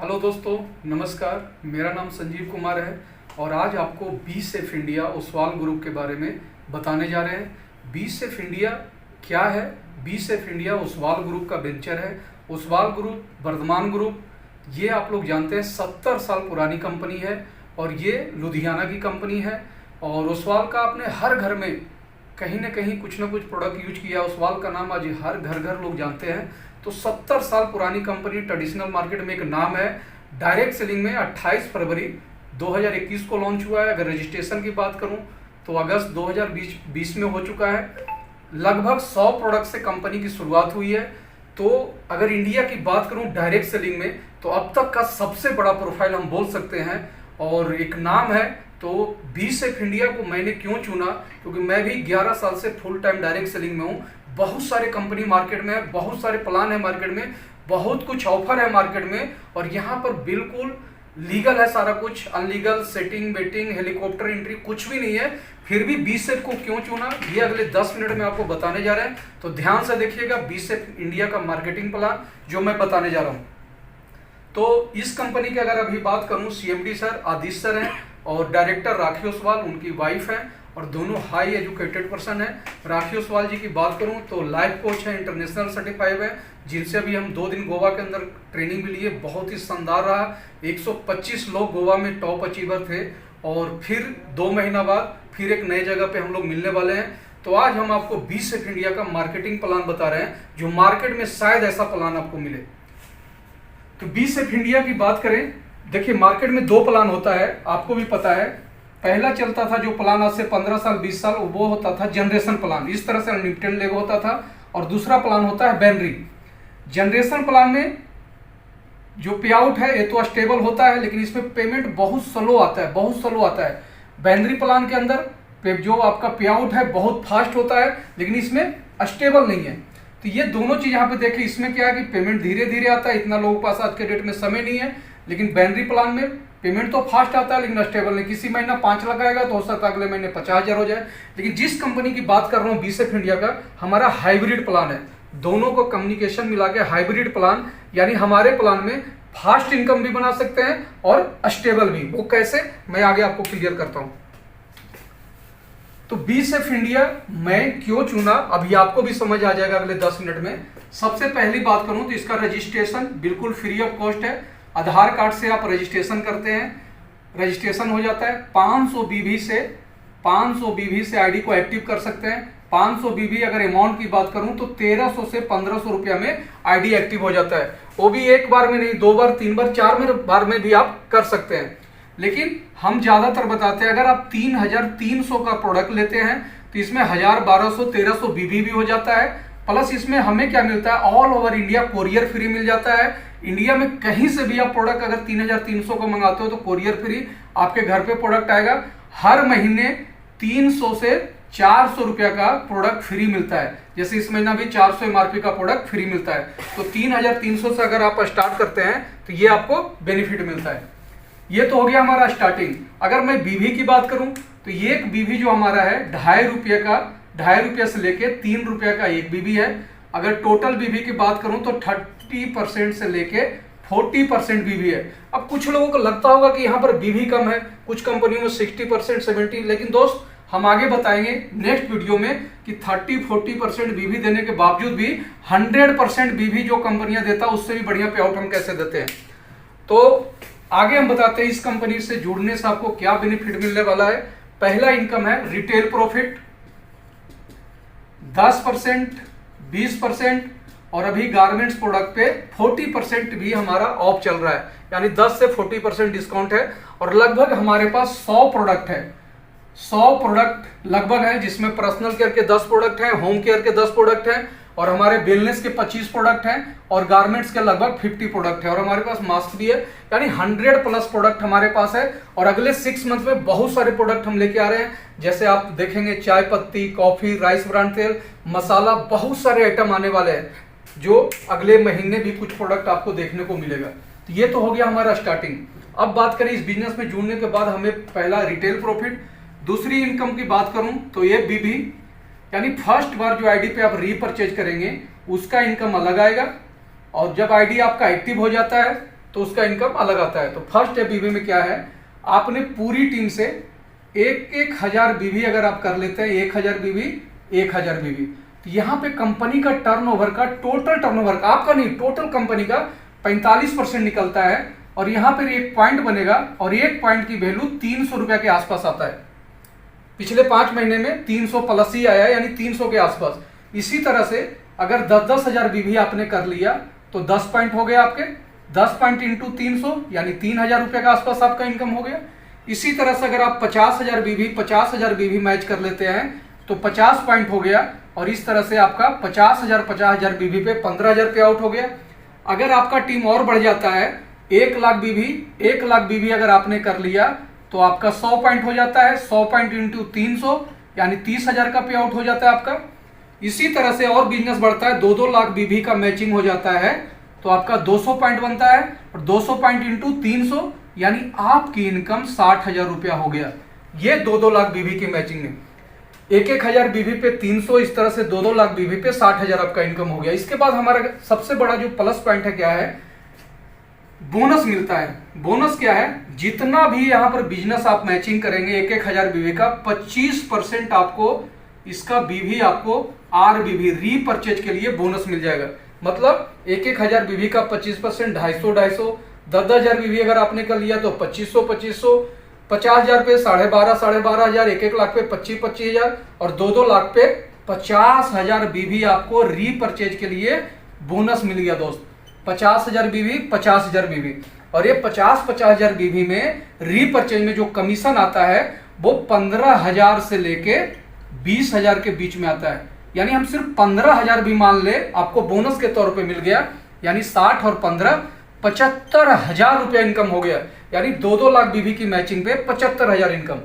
Hello दोस्तों, नमस्कार। मेरा नाम संजीव कुमार है और आज आपको बीसेफ इंडिया ओसवाल ग्रुप के बारे में बताने जा रहे हैं। बीसेफ इंडिया क्या है? बीसेफ इंडिया ओसवाल ग्रुप का वेंचर है। ओसवाल ग्रुप, वर्धमान ग्रुप, ये आप लोग जानते हैं 70 साल पुरानी कंपनी है और ये लुधियाना की कंपनी है। और ओसवाल का आपने हर घर में कहीं ना कहीं कुछ ना कुछ प्रोडक्ट यूज किया। ओसवाल का नाम आज हर घर घर लोग जानते हैं। तो 70 साल पुरानी कंपनी, ट्रेडिशनल मार्केट में एक नाम है। डायरेक्ट सेलिंग में 28 फरवरी 2021 को लॉन्च हुआ है। अगर रजिस्ट्रेशन की बात करूं तो अगस्त 2020 में हो चुका है। लगभग 100 प्रोडक्ट से कंपनी की शुरुआत हुई है। तो अगर इंडिया की बात करूं डायरेक्ट सेलिंग में, तो अब तक का सबसे बड़ा प्रोफाइल हम बोल सकते हैं। और एक नाम है। तो बीसेफ इंडिया को मैंने क्यों चुना? क्योंकि मैं भी 11 साल से फुल टाइम डायरेक्ट सेलिंग में हूँ। बहुत सारे कंपनी मार्केट में है, बहुत सारे प्लान है मार्केट में, बहुत कुछ ऑफर है मार्केट में। और यहाँ पर बिल्कुल लीगल है सारा कुछ, unlegal setting betting helicopter entry कुछ भी नहीं है। फिर भी बीसेफ को क्यों चुना, ये अगले 10 मिनट में आपको बताने जा रहे हैं। तो ध्यान से देखिएगा बीसेफ इंडिया का मार्केटिंग प्लान जो मैं बताने जा रहा हूँ। तो इस कंपनी की अगर अभी बात करूँ, सीएमडी सर आदित्य सर हैं और डायरेक्टर राखी ओसवाल उनकी वाइफ है और दोनों हाई एजुकेटेड पर्सन है। राखी ओसवाल जी की बात करूं तो लाइफ कोच है, इंटरनेशनल सर्टिफाइड है, जिनसे अभी हम 2 दिन गोवा के अंदर ट्रेनिंग भी लिए। बहुत ही शानदार रहा। 125 लोग गोवा में टॉप अचीवर थे और फिर 2 महीना बाद फिर एक नई जगह पे हम लोग मिलने वाले हैं। तो आज हम आपको बीसेफ इंडिया का मार्केटिंग प्लान बता रहे हैं, जो मार्केट में शायद ऐसा प्लान आपको मिले। तो बीसेफ इंडिया की बात करें, देखिए मार्केट में 2 प्लान होता है, आपको भी पता है। पहला चलता था जो प्लान आज से 15 साल 20 साल, वो होता था जनरेशन प्लान, इस तरह से अनलिमिटेड लेग होता था। और दूसरा प्लान होता है बैनरी। जनरेशन प्लान में जो पे आउट है ये तो स्टेबल होता है, लेकिन इसमें पेमेंट बहुत स्लो आता है, बहुत स्लो आता है। बैनरी प्लान के अंदर जो आपका पे आउट है बहुत फास्ट होता है, लेकिन इसमें स्टेबल नहीं है। तो ये दोनों चीज यहाँ पे देखिए, इसमें क्या है कि पेमेंट धीरे धीरे आता है, इतना लोगों के पास आज के डेट में समय नहीं है। लेकिन बैनरी प्लान में पेमेंट तो फास्ट आता है लेकिन स्टेबल नहीं। किसी महीना 5 लगाएगा तो हो सकता है अगले महीने 50,000 हो जाए। लेकिन जिस कंपनी की बात कर रहा हूँ बीसेफ इंडिया का, हमारा हाइब्रिड प्लान है। दोनों को कम्युनिकेशन मिला के हाइब्रिड प्लान, यानी हमारे प्लान में फास्ट इनकम भी बना सकते हैं और स्टेबल भी। वो कैसे, मैं आगे आपको क्लियर करता हूँ। तो बीसेफ इंडिया मैं क्यों चुना अभी आपको भी समझ आ जाएगा अगले 10 मिनट में। सबसे पहली बात करूं तो इसका रजिस्ट्रेशन बिल्कुल फ्री ऑफ कॉस्ट है। आधार कार्ड से आप रजिस्ट्रेशन करते हैं, रजिस्ट्रेशन हो जाता है। 500 बीबी से आईडी को एक्टिव कर सकते हैं। 500 बीबी अगर अमाउंट की बात करूं तो 1300 से 1500 रुपया में आईडी एक्टिव हो जाता है। वो भी एक बार में नहीं, 2 बार 3 बार 4 बार में भी आप कर सकते हैं। लेकिन हम ज्यादातर बताते हैं अगर आप 3300 का प्रोडक्ट लेते हैं तो इसमें 1000, 1200, 1300 बीबी भी हो जाता है। प्लस इसमें हमें क्या मिलता है, all over India courier free मिल जाता है। इंडिया में कहीं से भी आप प्रोडक्ट अगर 3300 का मंगाते हो तो कोरियर फ्री आपके घर पे प्रोडक्ट आएगा। हर महीने 300 से 400 रुपया का प्रोडक्ट फ्री मिलता है। जैसे इस महीना भी 400 एमआरपी का प्रोडक्ट फ्री मिलता है। तो 3300 से अगर आप स्टार्ट करते हैं तो ये आपको बेनिफिट मिलता है। ये तो हो गया हमारा स्टार्टिंग। अगर मैं बीवी की बात करूं तो ये एक बीवी जो हमारा है 2.5 रुपये से लेके 3 रुपये का एक बीवी है। अगर टोटल बीवी की बात करूं तो 30% से लेके 40% बीवी है। अब कुछ लोगों को लगता होगा कि यहाँ पर बीवी कम है, कुछ कंपनियों में 60%, 70%। लेकिन दोस्त हम आगे बताएंगे नेक्स्ट वीडियो में कि 30-40% बीवी देने के बावजूद भी 100% बीवी जो कंपनियां देता है उससे भी बढ़िया पे आउट हम कैसे देते हैं। तो आगे हम बताते हैं इस कंपनी से जुड़ने से आपको क्या बेनिफिट मिलने वाला है। पहला इनकम है रिटेल प्रॉफिट 10%, 20% और अभी गारमेंट्स प्रोडक्ट पे 40% भी हमारा ऑफ चल रहा है, यानी 10 से 40% डिस्काउंट है। और लगभग हमारे पास 100 प्रोडक्ट है, 100 प्रोडक्ट लगभग है, जिसमें पर्सनल केयर के 10 प्रोडक्ट हैं, होम केयर के 10 प्रोडक्ट हैं और हमारे वेलनेस के 25 प्रोडक्ट हैं और गारमेंट्स के लगभग 50 प्रोडक्ट है। और हमारे पास मास्क भी है, यानी 100+ प्रोडक्ट हमारे पास है। और अगले 6 मंथ में बहुत सारे प्रोडक्ट हम लेके आ रहे हैं। जैसे आप देखेंगे चाय पत्ती, कॉफी, राइस ब्रांड तेल, मसाला, बहुत सारे आइटम आने वाले हैं जो अगले महीने भी कुछ प्रोडक्ट आपको देखने को मिलेगा। तो ये तो हो गया हमारा स्टार्टिंग। अब बात करें इस बिजनेस में जुड़ने के बाद हमें पहला रिटेल प्रॉफिट, दूसरी इनकम की बात करूं तो ये बीबी, यानी फर्स्ट बार जो आईडी पे आप रीपरचेज करेंगे उसका इनकम अलग आएगा। और जब आईडी आपका एक्टिव हो जाता है तो उसका इनकम अलग आता है। तो फर्स्ट बीवी में क्या है, आपने पूरी टीम से 1,000 बीवी अगर आप कर लेते हैं, 1,000 बीवी 1,000 बीवी, तो यहाँ पे कंपनी का टर्नओवर का, टोटल टर्नओवर का, आपका नहीं, टोटल कंपनी का 45% निकलता है। और यहाँ पर एक पॉइंट बनेगा और एक पॉइंट की वैल्यू 300 रुपए के आसपास आता है। पिछले 5 महीने में 300 प्लस ही आया, यानी 300 के आसपास। इसी तरह से अगर 10-10 हजार बीवी आपने कर लिया तो 10 पॉइंट हो गया आपके, 10 पॉइंट इंटू 300 यानी 3,000 रुपए के आसपास आपका इनकम हो गया। इसी तरह से अगर आप 50,000 बीवी मैच कर लेते हैं तो 50 पॉइंट हो गया, और इस तरह से आपका 50,000 बीवी पे 15,000 पे आउट हो गया। अगर आपका टीम और बढ़ जाता है, 1 लाख बीवी अगर आपने कर लिया तो आपका 100 पॉइंट हो जाता है, 100 पॉइंट इंटू 300 यानी 30,000 का पे आउट हो जाता है आपका। इसी तरह से और बिजनेस बढ़ता है, 2-2 लाख बीवी का मैचिंग हो जाता है तो आपका 200 पॉइंट बनता है, और 200 पॉइंट इंटू 300 यानी आपकी इनकम 60,000 रुपया हो गया। ये 2-2 लाख बीवी की मैचिंग में 1,000 बीवी पे 300, इस तरह से 2-2 लाख बीवी पे 60,000 आपका इनकम हो गया। इसके बाद हमारा सबसे बड़ा जो प्लस पॉइंट है क्या है, बोनस मिलता है। बोनस क्या है, जितना भी यहां पर बिजनेस आप मैचिंग करेंगे 1,000 बीवी का, 25% आपको इसका बीवी आपको RBV रीपरचेज के लिए बोनस मिल जाएगा। मतलब 1,000 बीवी का 25%, 250, 10,000 बीवी अगर आपने कर लिया तो 2,500, 50,000 पे 12,500, 1 लाख पे 25,000 और 2-2 लाख पे 50,000 बीवी आपको रीपरचेज के लिए बोनस मिल गया दोस्त। 50,000 बीवी, 50,000 बीवी, और ये 50,000 बीवी में रीपरचेज में जो कमीशन आता है वो 15,000 से लेके 20,000 के बीच में आता है। यानी हम सिर्फ 15,000 भी मान ले आपको बोनस के तौर पे मिल गया, यानी 60 और 15 75,000 रुपया इनकम हो गया। यानी 2-2 लाख बीवी की मैचिंग पे 75,000 इनकम।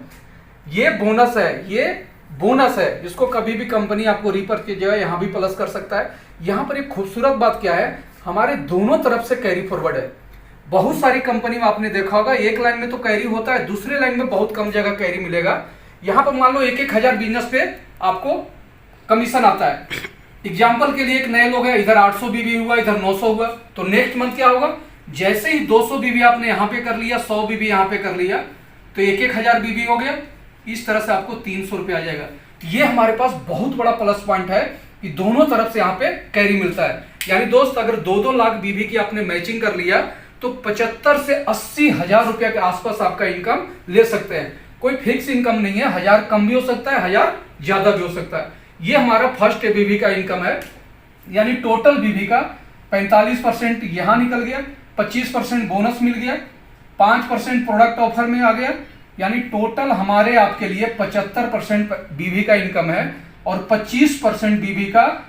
ये बोनस है, ये बोनस है, इसको कभी भी कंपनी आपको रीपरचेज जो है यहां भी प्लस कर सकता है। यहां पर एक खूबसूरत बात क्या है, हमारे दोनों तरफ से कैरी फॉरवर्ड है। बहुत सारी कंपनी में आपने देखा होगा एक लाइन में तो कैरी होता है, दूसरे लाइन में बहुत कम जगह कैरी मिलेगा। यहां पर मान लो 1,000 बिजनेस पे आपको कमीशन आता है। एग्जाम्पल के लिए एक नए लोग हैं, इधर 800 बीवी हुआ, इधर 900 हुआ, तो नेक्स्ट मंथ क्या होगा, जैसे ही 200 बीवी आपने यहां पे कर लिया, 100 बीवी यहां पे कर लिया, तो 1,000 बीवी हो गया। इस तरह से आपको 300 रुपया आ जाएगा। ये हमारे पास बहुत बड़ा प्लस पॉइंट है कि दोनों तरफ से यहाँ पे कैरी मिलता है। यानी दोस्त अगर 2-2 लाख बीवी की आपने मैचिंग कर लिया तो 75 से 80,000 रुपया के आसपास आपका इनकम ले सकते हैं। कोई फिक्स इनकम नहीं है, 1,000 कम भी हो सकता है, 1,000 ज्यादा भी हो सकता है। ये हमारा फर्स्ट बीवी का इनकम है। यानी टोटल बीवी का 45% यहां निकल गया, 25% बोनस मिल गया, 5% प्रोडक्ट ऑफर में आ गया, यानी टोटल हमारे आपके लिए 75% बीवी का इनकम है, और 25% बीवी का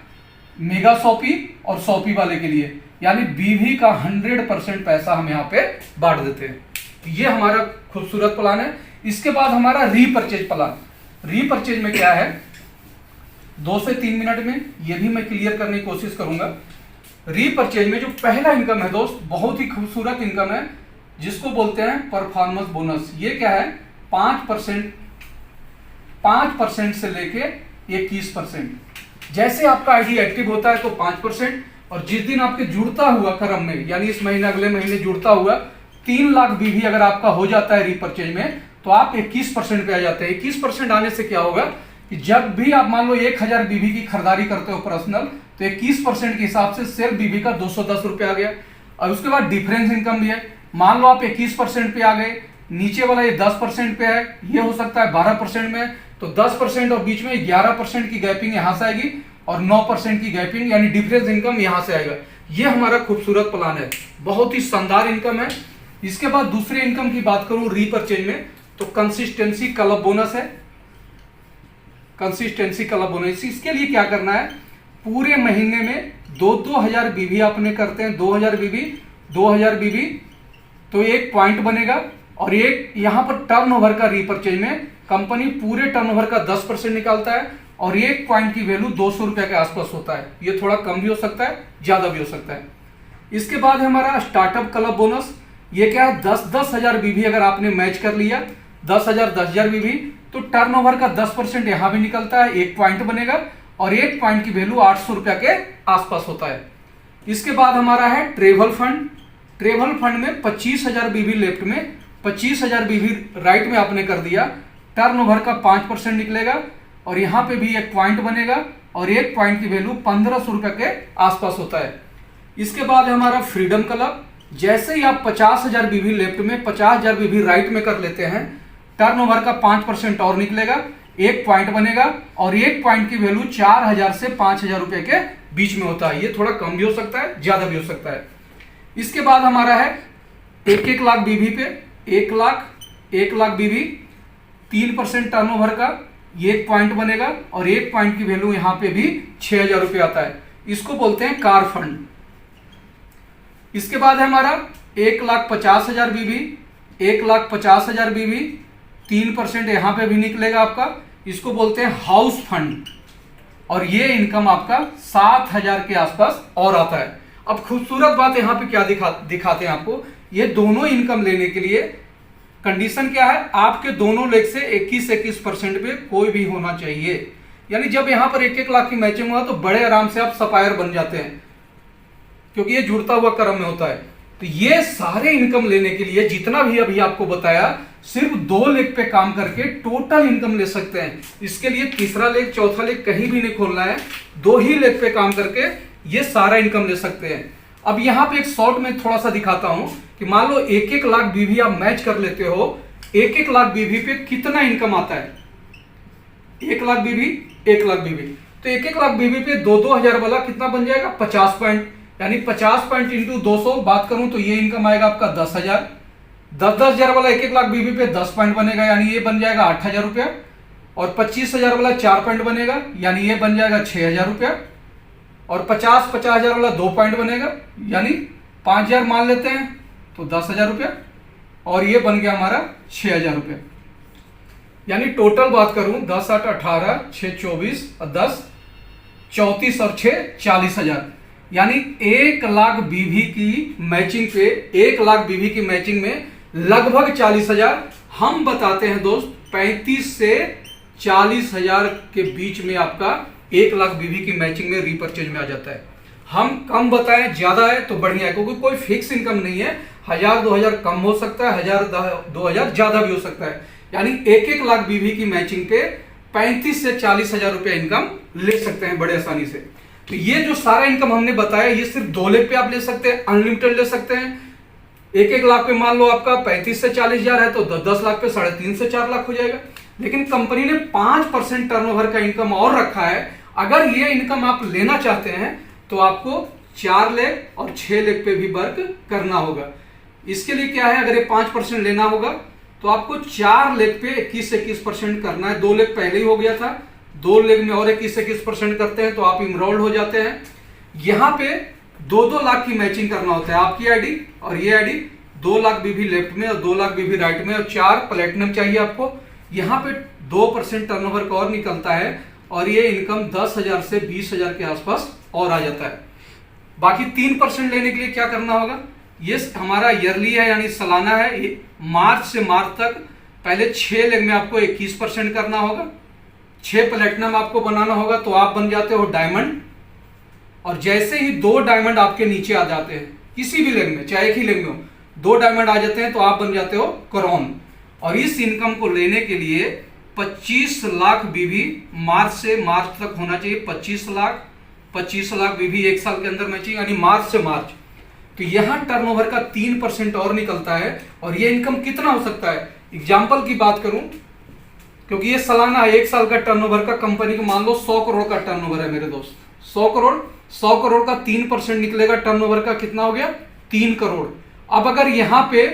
मेगा शॉपी और शॉपी वाले के लिए, यानी बीवी का 100% पैसा हम यहाँ पे बांट देते हैं। ये हमारा खूबसूरत प्लान है। इसके बाद हमारा रीपरचेज प्लान। रीपरचेज में क्या है, 2 से 3 मिनट में ये भी मैं क्लियर करने की कोशिश करूंगा। रीपरचेज में जो पहला इनकम है दोस्त, बहुत ही खूबसूरत इनकम है, जिसको बोलते हैं परफॉर्मेंस बोनस। ये क्या है, 5% से लेके 21%। जैसे आपका आईडी एक्टिव होता है तो 5%, और जिस दिन आपके जुड़ता हुआ क्रम में, यानी इस महीने अगले महीने जुड़ता हुआ 3 लाख बीवी अगर आपका हो जाता है रीपरचेज में, तो आप 21% पे आ जाते हैं। 21% आने से क्या होगा कि जब भी आप मान लो 1,000 बीवी की खरीदारी करते हो पर्सनल, तो 21% के हिसाब से सिर्फ बीवी का 210 रुपया आ गया। और उसके बाद डिफरेंस इनकम भी है। मान लो आप 21% पे आ गए, नीचे वाला ये 10% पे है, ये हो सकता है 12% में, तो 10% और बीच में 11% की गैपिंग यहां से आएगी, और 9% की गैपिंग यानी डिफरेंस इनकम यहां से आएगा। ये हमारा खूबसूरत प्लान है, बहुत ही शानदार इनकम है। इसके बाद दूसरे इनकम की बात करूं रीपरचेज में, तो कंसिस्टेंसी क्लब बोनस है। कंसिस्टेंसी क्लब बोनस, इसके लिए क्या करना है, पूरे महीने में 2-2 हजार बीवी आपने करते हैं, 2,000 बीवी, तो एक पॉइंट बनेगा। और एक यहां पर टर्नओवर का रीपरचेज में कंपनी पूरे टर्नओवर का 10% निकालता है, और एक पॉइंट की वैल्यू 200 रुपया के आसपास होता है। ये थोड़ा कम भी हो सकता है, ज्यादा भी हो सकता है। इसके बाद हमारा स्टार्टअप क्लब बोनस। ये क्या है, 10-10 हजार बीवी अगर आपने मैच कर लिया, 10,000 बीवी, तो टर्नओवर का 10% यहां भी निकलता है, एक पॉइंट बनेगा, और एक पॉइंट की वैल्यू 800 रुपया के आसपास होता है। इसके बाद हमारा है ट्रेवल फंड। ट्रेवल फंड में 25,000 बीवी लेफ्ट में, 25,000 बीवी राइट में आपने कर दिया, टर्नओवर का 5% निकलेगा और यहाँ पे भी एक पॉइंट बनेगा और एक पॉइंट की वैल्यू 1500 रुपए के आसपास होता है। इसके बाद हमारा फ्रीडम क्लब, जैसे ही आप 50,000 बीवी लेफ्ट में 50,000 बीवी राइट में कर लेते हैं, टर्नओवर का 5% और निकलेगा, एक पॉइंट बनेगा और एक पॉइंट की वैल्यू 4,000 से 5,000 रुपए के बीच में होता है। ये थोड़ा कम भी हो सकता है, ज्यादा भी हो सकता है। इसके बाद हमारा है 1 लाख बीवी पे 1 लाख बीवी, 3% टर्नओवर का, ये एक पॉइंट बनेगा और एक पॉइंट की वैल्यू यहां पे भी 6,000 रुपये आता है। इसको बोलते हैं कार फंड। इसके बाद है हमारा 1,50,000 बीवी, 1,50,000 बीवी, 3% यहां पे भी निकलेगा आपका, इसको बोलते हैं हाउस फंड और ये इनकम आपका 7,000 के आसपास और आता है। अब खूबसूरत बात यहां पे क्या दिखाते हैं आपको, ये दोनों इनकम लेने के लिए कंडीशन क्या है, आपके दोनों लेग से 21% पे कोई भी होना चाहिए। यानी जब यहां पर 1-1 लाख की मैचिंग हुआ तो बड़े आराम से आप सपायर बन जाते हैं, क्योंकि ये जुड़ता हुआ क्रम में होता है। तो ये सारे इनकम लेने के लिए जितना भी अभी आपको बताया, सिर्फ 2 लेग पे काम करके टोटल इनकम ले सकते हैं। इसके लिए तीसरा लेग चौथा लेग कहीं भी नहीं खोलना है, 2 ही लेग पे काम करके ये सारा इनकम ले सकते हैं। अब यहां पे एक शॉर्ट में थोड़ा सा दिखाता हूं कि मान लो 1-1 लाख बीवी आप मैच कर लेते हो, 1-1 लाख बीवी पे कितना इनकम आता है, 1 लाख बीवी 1 लाख बीवी, तो 1-1 लाख बीवी पे 2-2 हजार वाला कितना बन जाएगा, 50 पॉइंट, यानी 50 पॉइंट इंटू 200 बात करूं तो ये इनकम आएगा आपका 10,000। 10-10 हजार वाला 1-1 लाख बीवी पे 10 पॉइंट बनेगा, यानी ये बन जाएगा 8,000 रुपया, और 25,000 वाला 4 पॉइंट बनेगा, यानी ये बन जाएगा 6,000 रुपया, और 50 हजार वाला 2 पॉइंट बनेगा, यानी 5,000 मान लेते हैं तो 10,000 रुपया, और ये बन गया हमारा 6,000 रुपया। यानी टोटल बात करूं 10 8 18 6 24 और 10 34 और 6 40,000, यानी 1 लाख बीवी की मैचिंग पे 1 लाख बीवी की मैचिंग में लगभग 40,000, हम बताते हैं दोस्त 35 से 40,000 के बीच में आपका 1 लाख बीवी की मैचिंग में रीपर्चेज में आ जाता है। हम कम बताएं ज्यादा है तो बढ़िया है, क्योंकि कोई फिक्स इनकम नहीं है, 1,000-2,000 कम हो सकता है, 1,000-2,000 ज्यादा भी हो सकता है। यानी 1-1 लाख बीवी की मैचिंग पे 35 से 40,000 रुपया इनकम ले सकते हैं बड़े आसानी से। तो ये जो सारा इनकम हमने बताया, ये सिर्फ 2 लेग पे आप ले सकते हैं, अनलिमिटेड ले सकते हैं। 1-1 लाख पे मान लो आपका 35 से 40,000 है तो 10 लाख पे 3.5 से 4 लाख हो जाएगा। लेकिन कंपनी ने 5% टर्नओवर का इनकम और रखा है। अगर ये इनकम आप लेना चाहते हैं तो आपको 4 लेग और 6 लेग पे भी वर्क करना होगा। इसके लिए क्या है, अगर ये 5% लेना होगा तो आपको 4 लेग पे 21% करना है। 2 लेग पहले ही हो गया था, 2 लेग में और 21% करते हैं तो आप इनरोल्ड हो जाते हैं। यहां पे 2-2 लाख की मैचिंग करना होता है, आपकी आईडी और ये आईडी, 2 लाख बीवी लेफ्ट में और 2 लाख बीवी राइट में, और 4 प्लेटिनम चाहिए आपको। यहां पे 2% टर्नओवर का और निकलता है और ये इनकम 10,000 से 20,000 के आसपास और आ जाता है। बाकी 3% लेने के लिए क्या करना होगा, ये हमारा ईयरली है यानी सालाना है, ये मार्च से मार्च तक पहले 6 लेग में आपको 21% करना होगा, 6 प्लेटिनम आपको बनाना होगा तो आप बन जाते हो डायमंड। और जैसे ही 2 डायमंड आपके नीचे आ जाते हैं किसी भी लेग में, चाहे एक ही लेग में हो, 2 डायमंड आ जाते हैं तो आप बन जाते हो क्राउन। और इस इनकम को लेने के लिए 25 लाख बीवी मार्च से मार्च तक होना चाहिए, 25 लाख बीवी 1 साल के अंदर में चाहिए, यानी मार्च से मार्च। तो यहां टर्नओवर का 3% और निकलता है। और ये इनकम कितना हो सकता है, एग्जाम्पल की बात करूं, क्योंकि ये सालाना है, 1 साल का टर्नओवर का कंपनी को मान लो 100 करोड़ का टर्नओवर है मेरे दोस्त, 100 करोड़ का 3% निकलेगा, टर्नओवर का कितना हो गया, 3 करोड़। अब अगर यहां पे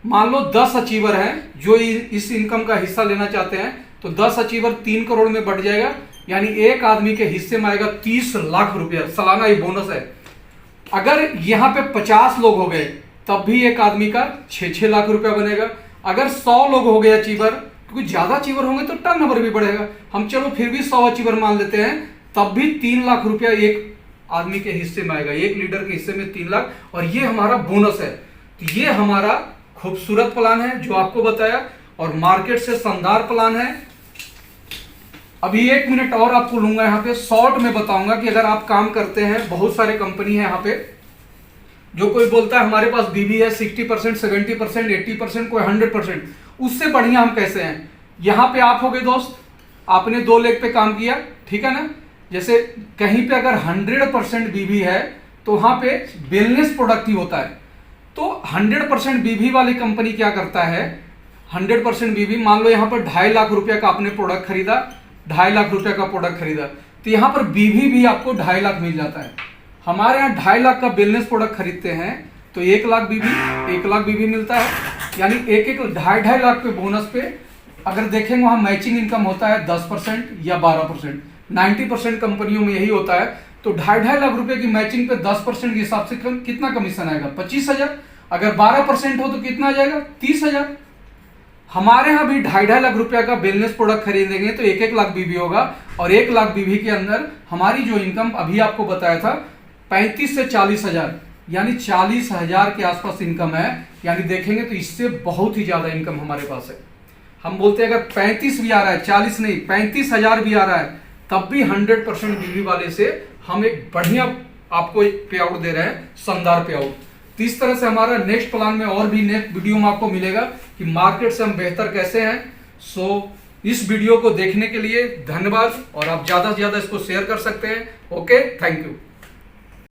मान लो 10 अचीवर हैं जो इस इनकम का हिस्सा लेना चाहते हैं, तो 10 अचीवर 3 करोड़ में बढ़ जाएगा, यानी एक आदमी के हिस्से में आएगा 30 लाख रुपया सालाना, ये बोनस है। अगर यहां पे 50 लोग हो गए तब भी एक आदमी का 6-6 लाख रुपया बनेगा। अगर 100 लोग हो गए अचीवर, क्योंकि ज्यादा अचीवर होंगे तो टर्नओवर भी बढ़ेगा, हम चलो फिर भी 100 अचीवर मान लेते हैं, तब भी 3 लाख रुपया एक आदमी के हिस्से में आएगा, एक लीडर के हिस्से में 3 लाख, और ये हमारा बोनस है। तो ये हमारा खूबसूरत प्लान है जो आपको बताया, और मार्केट से शानदार प्लान है। अभी 1 मिनट और आपको लूंगा, यहाँ पे शॉर्ट में बताऊंगा कि अगर आप काम करते हैं, बहुत सारे कंपनी है यहाँ पे, जो कोई बोलता है हमारे पास बीवी है 60%, 70%, 80%, कोई 100%, उससे बढ़िया हम कैसे हैं। यहां पे आप हो गए दोस्त, आपने 2 लेग पे काम किया, ठीक है ना। जैसे कहीं पे अगर 100% बीवी है तो वहां पे वेलनेस प्रोडक्ट ही होता है। तो 100% बीवी वाली कंपनी क्या करता है, 100% बीवी, मान लो यहां पर 2.5 लाख रुपया का आपने प्रोडक्ट खरीदा, 2.5 लाख रुपया का प्रोडक्ट खरीदा, तो यहां पर बीवी भी आपको 2.5 लाख मिल जाता है। हमारे यहाँ 2.5 लाख का वेलनेस प्रोडक्ट खरीदते हैं तो 1 लाख बीवी, 1 लाख बीवी मिलता है, यानी 2.5 लाख पे बोनस पे अगर देखेंगे वहां मैचिंग इनकम होता है 10% या 12%। 90% कंपनियों में यही होता है। तो 2.5 लाख रुपए की मैचिंग पे 10% के हिसाब से कितना कमीशन आएगा, 25,000। अगर 12% हो तो कितना आ जाएगा, 30,000। हमारे यहाँ भी 2.5 लाख रुपया का वेलनेस प्रोडक्ट खरीदेंगे तो 1 लाख बीवी होगा, और 1 लाख बीवी के अंदर हमारी जो इनकम अभी आपको बताया था 35 से 40,000, यानी 40,000 के आसपास इनकम है। यानी देखेंगे तो इससे बहुत ही ज्यादा इनकम हमारे पास है। हम बोलते हैं अगर 35 भी आ रहा है, 40 नहीं 35,000 भी आ रहा है, तब भी 100% बीवी वाले से हम एक बढ़िया आपको एक पे आउट दे रहे हैं, शानदार पे आउट। तो इस तरह से हमारा नेक्स्ट प्लान में और भी नेक्स्ट वीडियो में आपको मिलेगा कि मार्केट से हम बेहतर कैसे हैं। सो इस वीडियो को देखने के लिए धन्यवाद, और आप ज्यादा से ज्यादा इसको शेयर कर सकते हैं। Okay, thank you.